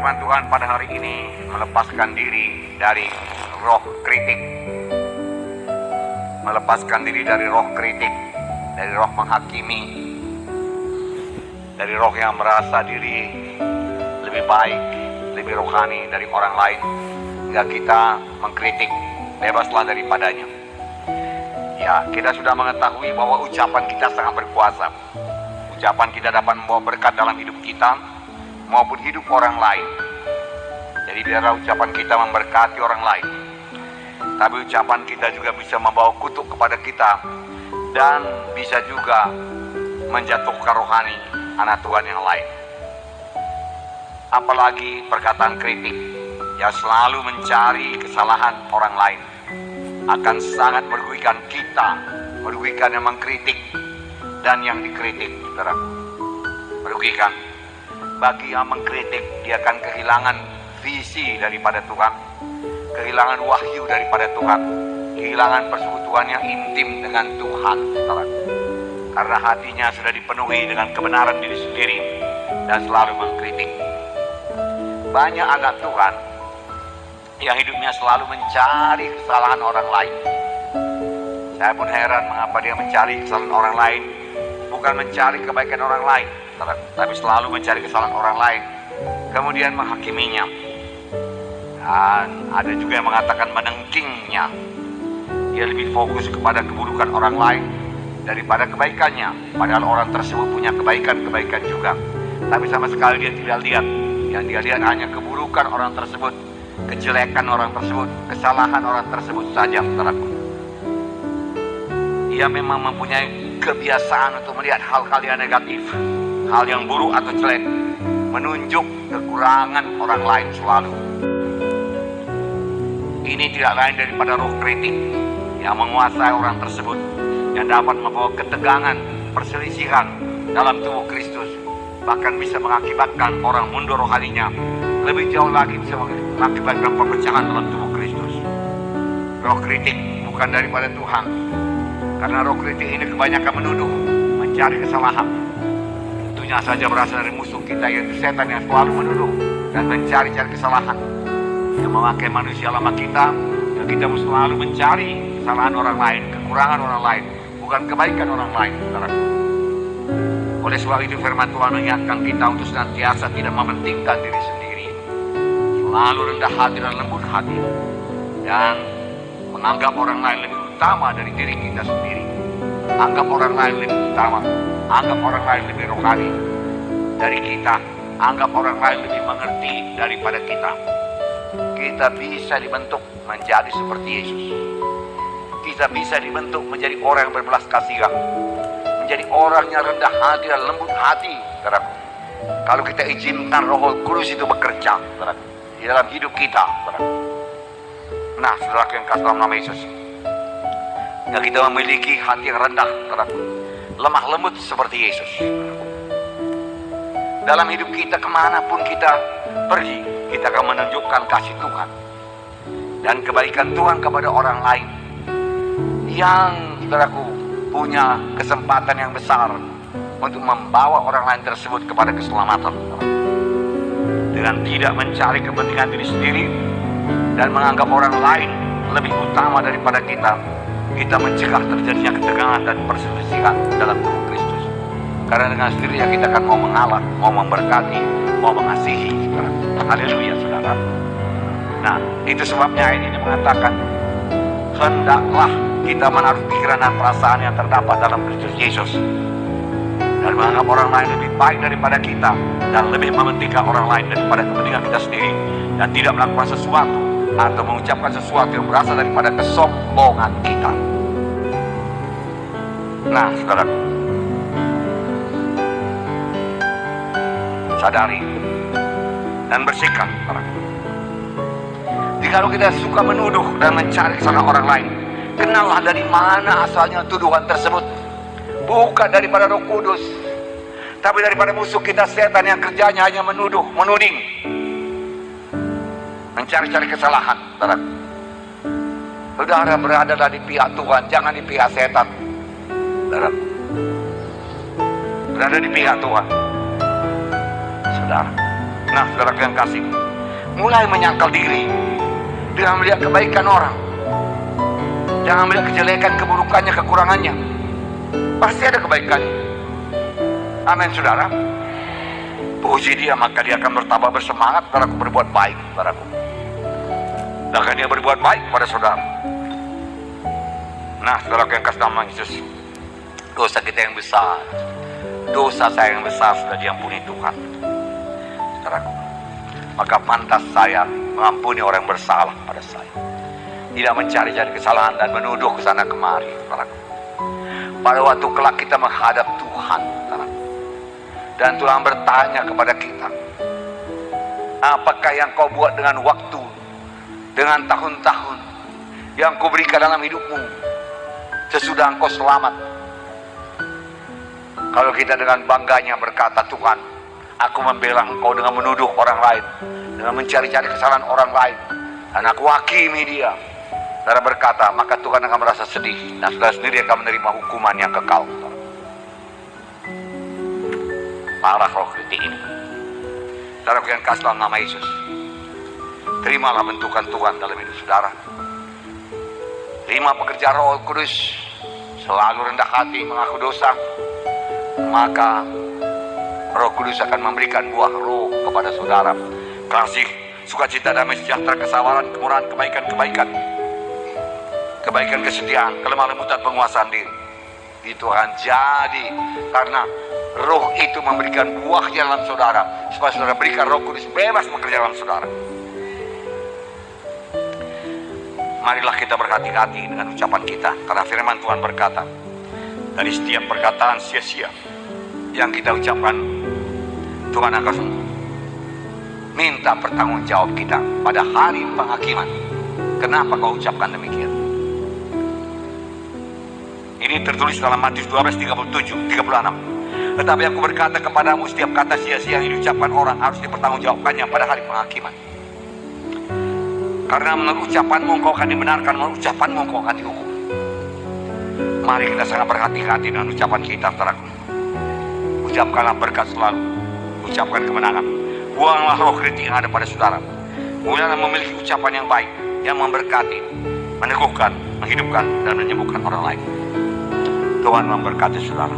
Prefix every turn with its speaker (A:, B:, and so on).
A: firman Tuhan pada hari ini melepaskan diri dari roh kritik. Melepaskan diri dari roh kritik, dari roh menghakimi, dari roh yang merasa diri lebih baik, lebih rohani dari orang lain, hingga kita mengkritik. Bebaslah daripadanya. Ya, kita sudah mengetahui bahwa ucapan kita sangat berkuasa. Ucapan kita dapat membawa berkat dalam hidup kita maupun hidup orang lain. Jadi biarlah ucapan kita memberkati orang lain, tapi ucapan kita juga bisa membawa kutuk kepada kita dan bisa juga menjatuhkan rohani anak Tuhan yang lain. Apalagi perkataan kritik yang selalu mencari kesalahan orang lain akan sangat merugikan kita, merugikan yang mengkritik dan yang dikritik, saudara. Merugikan. Bagi yang mengkritik, dia akan kehilangan visi daripada Tuhan, kehilangan wahyu daripada Tuhan, kehilangan persekutuan yang intim dengan Tuhan, saudara. Karena hatinya sudah dipenuhi dengan kebenaran diri sendiri dan selalu mengkritik. Banyak anak Tuhan yang hidupnya selalu mencari kesalahan orang lain. Saya pun heran mengapa dia mencari kesalahan orang lain, bukan mencari kebaikan orang lain, tapi selalu mencari kesalahan orang lain, kemudian menghakiminya. Dan ada juga yang mengatakan menengkingnya. Dia lebih fokus kepada keburukan orang lain daripada kebaikannya, padahal orang tersebut punya kebaikan-kebaikan juga, tapi sama sekali dia tidak lihat. Yang dia lihat hanya keburukan orang tersebut, kejelekan orang tersebut, kesalahan orang tersebut saja, saudaraku. Dia memang mempunyai kebiasaan untuk melihat hal-hal yang negatif, hal yang buruk atau jelek, menunjuk kekurangan orang lain selalu. Ini tidak lain daripada roh kritik yang menguasai orang tersebut, yang dapat membawa ketegangan, perselisihan dalam tubuh Kristus, bahkan bisa mengakibatkan orang mundur rohaninya. Lebih jauh lagi bisa mengakibatkan perpecahan dalam tubuh Kristus. Roh kritik bukan daripada Tuhan, karena roh kritik ini kebanyakan menuduh, mencari kesalahan. Tentunya saja berasal dari musuh kita, yaitu setan yang selalu menuduh dan mencari-cari kesalahan, yang memakai manusia lama kita, dan kita selalu mencari kesalahan orang lain, kekurangan orang lain, bukan kebaikan orang lain, saudaraku. Oleh sebab itu firman Tuhan mengingatkan kita untuk senantiasa tidak mementingkan diri sendiri, selalu rendah hati dan lembut hati, dan menganggap orang lain lebih utama dari diri kita sendiri. Anggap orang lain lebih utama, anggap orang lain lebih rohani dari kita, anggap orang lain lebih mengerti daripada kita. Kita bisa dibentuk menjadi seperti Yesus. Kita bisa dibentuk menjadi orang yang berbelas kasihan, menjadi orang yang rendah hati dan lembut hati, saudaraku. Kalau kita izinkan Roh Kudus itu bekerja, saudaraku, di dalam hidup kita, saudaraku. Nah, saudaraku yang kasih dalam nama Yesus, yang kita memiliki hati yang rendah, saudaraku, lemah lembut seperti Yesus, saudaraku. Dalam hidup kita kemanapun kita pergi, kita akan menunjukkan kasih Tuhan dan kebaikan Tuhan kepada orang lain yang, saudaraku, punya kesempatan yang besar untuk membawa orang lain tersebut kepada keselamatan, dengan tidak mencari kepentingan diri sendiri dan menganggap orang lain lebih utama daripada kita. Kita mencegah terjadinya ketegangan dan perselisihan dalam tubuh Kristus, karena dengan sendirinya kita akan mau mengalah, mau memberkati, mau mengasihi, saudara. Haleluya, saudara. Nah, itu sebabnya ayat ini mengatakan, hendaklah kita menaruh pikiran dan perasaan yang terdapat dalam Kristus Yesus, dan menganggap orang lain lebih baik daripada kita, dan lebih mementingkan orang lain daripada kepentingan kita sendiri, dan tidak melakukan sesuatu atau mengucapkan sesuatu yang berasal daripada kesombongan kita. Nah, saudara, sadari dan bersikap, saudara. Jika kita suka menuduh dan mencari kesalahan orang lain, kenallah dari mana asalnya tuduhan tersebut. Bukan daripada Roh Kudus, tapi daripada musuh kita, setan, yang kerjanya hanya menuduh, menuding, mencari-cari kesalahan, saudara. Saudara beradalah di pihak Tuhan, jangan di pihak setan, saudara. Berada di pihak Tuhan, saudara. Nah, saudara yang kasih, mulai menyangkal diri dengan melihat kebaikan orang. Jangan melihat kejelekan, keburukannya, kekurangannya. Pasti ada kebaikannya. Amin, saudara. Puji dia, maka dia akan bertambah bersemangat, saudaraku, berbuat baik, saudaraku. Dan akan dia berbuat baik pada saudara. Nah, saudara yang kasih nama Yesus, dosa kita yang besar, dosa saya yang besar sudah diampuni Tuhan, saudaraku. Maka pantas saya mengampuni orang yang bersalah pada saya, tidak mencari-cari kesalahan dan menuduh ke sana kemari, saudaraku. Pada waktu kelak kita menghadap Tuhan, saudaraku, dan Tuhan bertanya kepada kita, apakah yang kau buat dengan waktu, dengan tahun-tahun yang kau berikan dalam hidupmu sesudah engkau selamat? Kalau kita dengan bangganya berkata, Tuhan, aku membela engkau dengan menuduh orang lain, dengan mencari-cari kesalahan orang lain, dan aku hakimi dia, saudara berkata, maka Tuhan akan merasa sedih, dan saudara sendiri akan menerima hukuman yang kekal. Parah roh kritik ini. Saudara yang kasih dalam nama Yesus, terimalah bentukan Tuhan dalam hidup saudara. Terima pekerjaan Roh Kudus, selalu rendah hati, mengaku dosa, maka Roh Kudus akan memberikan buah roh kepada saudara. Kasih, sukacita, damai sejahtera, kesabaran, kemurahan, kebaikan, kesetiaan, kelemah lembutan, penguasaan diri. Itu akan jadi karena roh itu memberikan buahnya dalam saudara, supaya saudara berikan Roh Kudus bebas bekerja dalam saudara. Marilah kita berhati-hati dengan ucapan kita, karena firman Tuhan berkata, dari setiap perkataan sia-sia yang kita ucapkan, Tuhan akan minta pertanggungjawab kita pada hari penghakiman. Kenapa kau ucapkan demikian? Ini tertulis dalam Matius 12:37-36. Tetapi aku berkata kepadamu, setiap kata sia-sia yang diucapkan orang harus dipertanggungjawabkannya pada hari penghakiman. Karena menurut ucapanmu engkau akan dibenarkan, menurut ucapanmu engkau akan dihukum. Mari kita sangat berhati-hati dengan ucapan kita, saudaraku. Ucapkanlah berkat selalu, ucapkan kemenangan. Buanglah roh kritik yang ada pada saudara. Mulailah memiliki ucapan yang baik, yang memberkati, meneguhkan, menghidupkan, dan menyembuhkan orang lain. Tuhan memberkati saudara.